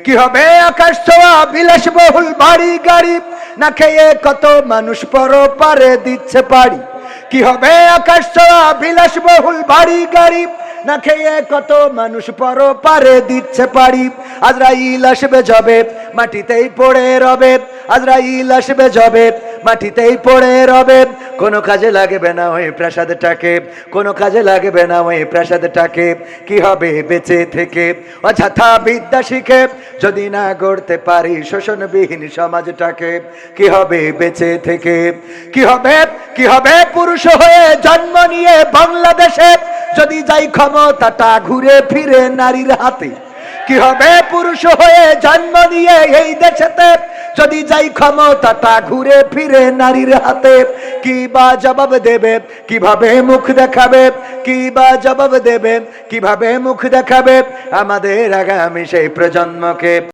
কি হবে আকাশ ছোঁয়া বিলাসবহুল বাড়ি গাড়ি, না খেয়ে কত মানুষ পরপারে দিচ্ছে পাড়ি। কি হবে আকাশ ছোঁয়া বিলাসবহুল বাড়ি গাড়ি, না খেয়ে কত মানুষ পরপারে দিচ্ছে পাড়ি। আজরাইল আসবে যবে মাটিতেই পড়ে রবে, আজরাইল আসবে যবে মাটিতেই পড়ে রবে। কোনো কাজে লাগবে না ওই প্রাসাদটাকে, কোনো কাজে লাগবে না ওই প্রাসাদটাকে। কি হবে বেঁচে থেকে অযথা বিদ্যা শিখে, যদি না গড়তে পারি শোষণবিহীন সমাজটাকে। কি হবে বেঁচে থেকে, কি হবে, কি হবে পুরুষ হয়ে জন্ম নিয়ে বাংলাদেশে, যদি যাই ক্ষমতাটা ঘুরে ফিরে নারীর হাতে। কি হবে পুরুষ হয়ে জন্ম নিয়ে এই দেশেতে, যদি যাই ক্ষমতাটা ঘুরে ফিরে নারীর হাতে। কি বা জবাব দেবে, কিভাবে মুখ দেখাবে, কি বা জবাব দেবে, কিভাবে মুখ দেখাবে আমাদের আগামী সেই প্রজন্মকে।